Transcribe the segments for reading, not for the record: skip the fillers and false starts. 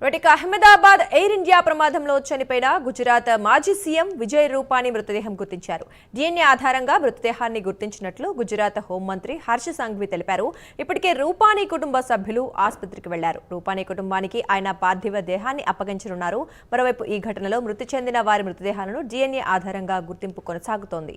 Ahmedabad air India ప్రమాదంలో చనిపోయిన గుజరాత్ మాజీ సీఎం విజయ్ రూపానీ మృతదేహం గుర్తించారు. DNA ఆధారంగా మృతదేహాన్ని గుర్తించినట్లు గుజరాత్ హోంమంత్రి హర్ష సంఘవి తెలిపారు. ఇప్పటికే రూపానీ కుటుంబ సభ్యులు ఆసుపత్రికి వెళ్లారు. రూపానీ కుటుంబానికి ఆయన పార్థివ దేహాన్ని అప్పగించనున్నారు. మరోవైపు ఈ ఘటనలో మృతి చెందిన వారి మృతదేహాలను DNA ఆధారంగా గుర్తింపు కొనసాగుతోంది.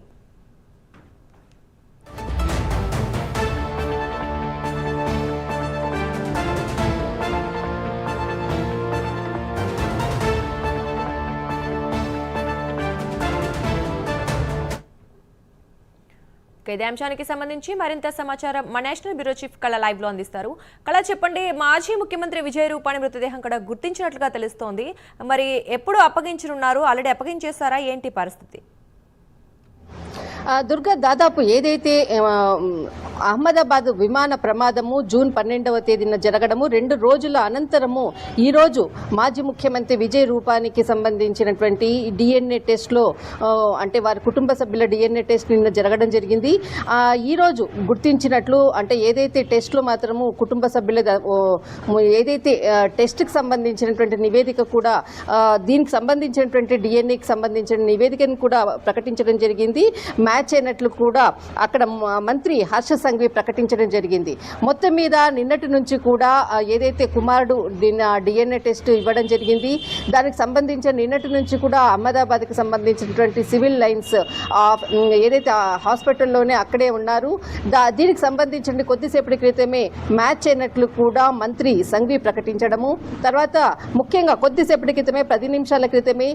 ఇదే అంశానికి సంబంధించి మరింత సమాచారం మా నేషనల్ బ్యూరో చీఫ్ కళ లైవ్ లో అందిస్తారు. కళ, చెప్పండి, మాజీ ముఖ్యమంత్రి విజయ్ రూపానీ మృతదేహం కూడా గుర్తించినట్లుగా తెలుస్తోంది. మరి ఎప్పుడు అప్పగించనున్నారు? ఆల్రెడీ అప్పగించేస్తారా? ఏంటి పరిస్థితి? దుర్గా, దాదాపు ఏదైతే అహ్మదాబాద్ విమాన ప్రమాదము జూన్ 12వ తేదీన జరగడము 2 రోజుల అనంతరము ఈ రోజు మాజీ ముఖ్యమంత్రి విజయ్ రూపానీకి సంబంధించినటువంటి DNA టెస్ట్లో అంటే వారి కుటుంబ సభ్యుల DNA టెస్ట్ నిన్న జరగడం జరిగింది. ఈ రోజు గుర్తించినట్లు అంటే ఏదైతే టెస్ట్లో మాత్రము కుటుంబ సభ్యుల ఏదైతే టెస్ట్కి సంబంధించినటువంటి నివేదిక కూడా దీనికి సంబంధించినటువంటి DNAకి సంబంధించిన నివేదికను కూడా ప్రకటించడం జరిగింది. మ్యాచ్ అయినట్లు కూడా అక్కడ మంత్రి హర్ష సంఘవి ప్రకటించడం జరిగింది. మొత్తం మీద నిన్నటి నుంచి కూడా ఏదైతే కుమారుడు DNA టెస్ట్ ఇవ్వడం జరిగింది. దానికి సంబంధించిన నిన్నటి నుంచి కూడా అహ్మదాబాద్కి సంబంధించినటువంటి సివిల్ లైన్స్ ఏదైతే హాస్పిటల్లోనే అక్కడే ఉన్నారు. దీనికి సంబంధించిన కొద్దిసేపటి క్రితమే మ్యాచ్ అయినట్లు కూడా మంత్రి సంఘవి ప్రకటించడము, తర్వాత ముఖ్యంగా కొద్దిసేపటి క్రితమే 10 నిమిషాల క్రితమే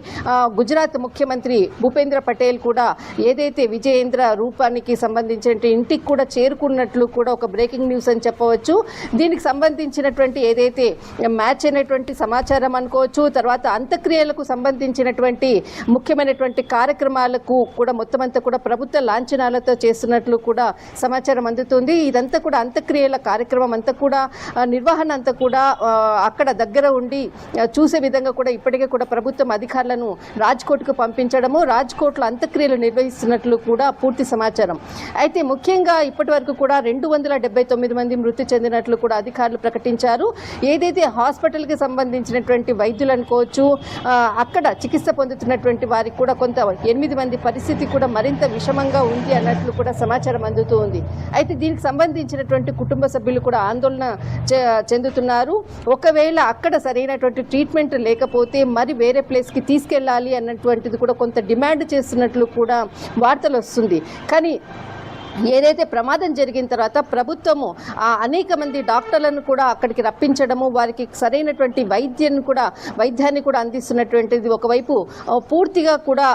గుజరాత్ ముఖ్యమంత్రి భూపేంద్ర పటేల్ కూడా ఏదైతే విజయేంద్ర రూపానికి సంబంధించిన ఇంటికి కూడా చేరుకున్నట్లు కూడా ఒక బ్రేకింగ్ న్యూస్ అని చెప్పవచ్చు. దీనికి సంబంధించినటువంటి ఏదైతే మ్యాచ్ అయినటువంటి సమాచారం అనుకోవచ్చు, తర్వాత అంత్యక్రియలకు సంబంధించినటువంటి ముఖ్యమైనటువంటి కార్యక్రమాలకు కూడా మొత్తం అంతా కూడా ప్రభుత్వ లాంఛనాలతో చేస్తున్నట్లు కూడా సమాచారం అందుతుంది. ఇదంతా కూడా అంత్యక్రియల కార్యక్రమం అంతా కూడా నిర్వహణ అంతా కూడా అక్కడ దగ్గర ఉండి చూసే విధంగా కూడా ఇప్పటికే కూడా ప్రభుత్వం అధికారులను రాజ్కోట్కు పంపించడము, రాజ్కోట్లో అంత్యక్రియలు నిర్వహిస్తున్నట్లు కూడా పూర్తి సమాచారం. అయితే ముఖ్యంగా ఇప్పటి వరకు కూడా 279 మంది మృతి చెందినట్లు కూడా అధికారులు ప్రకటించారు. ఏదైతే హాస్పిటల్కి సంబంధించినటువంటి వైద్యులు అనుకోవచ్చు, అక్కడ చికిత్స పొందుతున్నటువంటి వారికి కూడా కొంత 8 మంది పరిస్థితి కూడా మరింత విషమంగా ఉంది అన్నట్లు కూడా సమాచారం అందుతూ ఉంది. అయితే దీనికి సంబంధించినటువంటి కుటుంబ సభ్యులు కూడా ఆందోళన చెందుతున్నారు. ఒకవేళ అక్కడ సరైనటువంటి ట్రీట్మెంట్ లేకపోతే మరి వేరే ప్లేస్కి తీసుకెళ్లాలి అన్నటువంటిది కూడా కొంత డిమాండ్ చేస్తున్నట్లు కూడా వార్తలు వస్తుంది. కానీ ఏదైతే ప్రమాదం జరిగిన తర్వాత ప్రభుత్వము అనేక మంది డాక్టర్లను కూడా అక్కడికి రప్పించడము, వారికి సరైనటువంటి వైద్యాన్ని కూడా అందిస్తున్నటువంటిది ఒకవైపు పూర్తిగా కూడా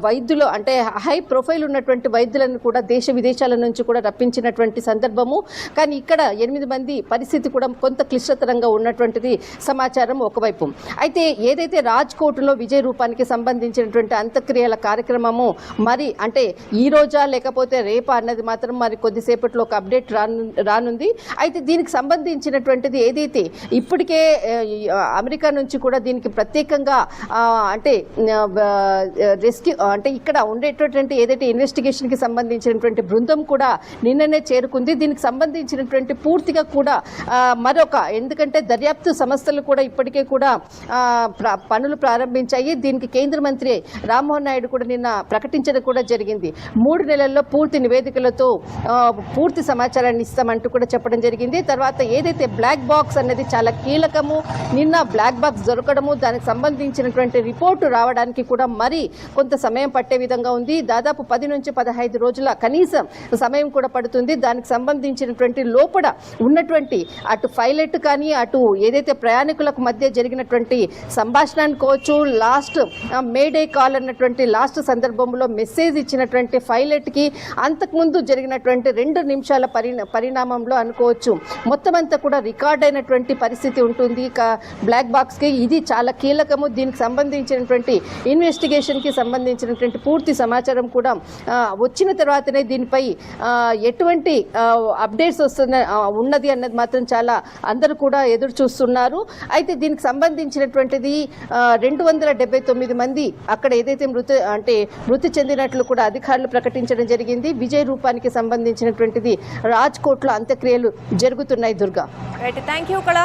వైద్యులు అంటే హై ప్రొఫైల్ ఉన్నటువంటి వైద్యులను కూడా దేశ విదేశాల నుంచి కూడా రప్పించినటువంటి సందర్భము. కానీ ఇక్కడ 8 మంది పరిస్థితి కూడా కొంత క్లిష్టతరంగా ఉన్నటువంటిది సమాచారం ఒకవైపు. అయితే ఏదైతే రాజ్కోట్లో విజయ్ రూపానికి సంబంధించినటువంటి అంత్యక్రియల కార్యక్రమము మరి అంటే ఈ రోజా లేకపోతే రేపా అన్నది మాత్రం మరి కొద్దిసేపట్లో ఒక అప్డేట్ రానుంది. అయితే దీనికి సంబంధించినటువంటిది ఏదైతే ఇప్పటికే అమెరికా నుంచి కూడా దీనికి ప్రత్యేకంగా అంటే రెస్క్యూ అంటే ఇక్కడ ఉండేటటువంటి ఏదైతే ఇన్వెస్టిగేషన్కి సంబంధించినటువంటి బృందం కూడా నిన్ననే చేరుకుంది. దీనికి సంబంధించినటువంటి పూర్తిగా కూడా ఎందుకంటే దర్యాప్తు సంస్థలు కూడా ఇప్పటికే కూడా పనులు ప్రారంభించాయి. దీనికి కేంద్ర మంత్రి రామ్మోహన్ నాయుడు కూడా నిన్న ప్రకటించడం కూడా జరిగింది. 3 నెలల్లో పూర్తి నివేదికలతో పూర్తి సమాచారాన్ని ఇస్తామంటూ కూడా చెప్పడం జరిగింది. తర్వాత ఏదైతే బ్లాక్ బాక్స్ అనేది చాలా కీలకము, నిన్న బ్లాక్ బాక్స్ దొరకడము, దానికి సంబంధించినటువంటి రిపోర్టు రావడానికి కూడా మరి కొంత సమయం పట్టే విధంగా ఉంది. దాదాపు 10 నుంచి 15 రోజుల కనీసం సమయం కూడా పడుతుంది. దానికి సంబంధించినటువంటి లోపల ఉన్నటువంటి అటు పైలట్ కానీ అటు ఏదైతే ప్రయాణికులకు మధ్య జరిగినటువంటి సంభాషణ అనుకోవచ్చు, లాస్ట్ మేడే కాల్ అన్నటువంటి లాస్ట్ సందర్భంలో మెసేజ్ ఇచ్చినటువంటి పైలట్కి అంతకుముందు జరిగినటువంటి 2 నిమిషాల పరిణామంలో అనుకోవచ్చు మొత్తం అంతా కూడా రికార్డ్ అయినటువంటి పరిస్థితి ఉంటుంది బ్లాక్ బాక్స్కి. ఇది చాలా కీలకము. దీనికి సంబంధించినటువంటి ఇన్వెస్టిగేషన్కి సంబంధించినటువంటి పూర్తి సమాచారం కూడా వచ్చిన తర్వాతనే దీనిపై ఎటువంటి అప్డేట్స్ ఉన్నది అన్నది మాత్రం చాలా అందరూ కూడా ఎదురు చూస్తున్నారు. అయితే దీనికి సంబంధించినటువంటిది 279 మంది అక్కడ ఏదైతే మృతి చెందినట్లు కూడా అధికారులు ప్రకటించడం జరిగింది. విజయ్ రూపానికి సంబంధించినటువంటిది రాజ్కోట్లో అంత్యక్రియలు జరుగుతున్నాయి. దుర్గా, థ్యాంక్ యూ కళ.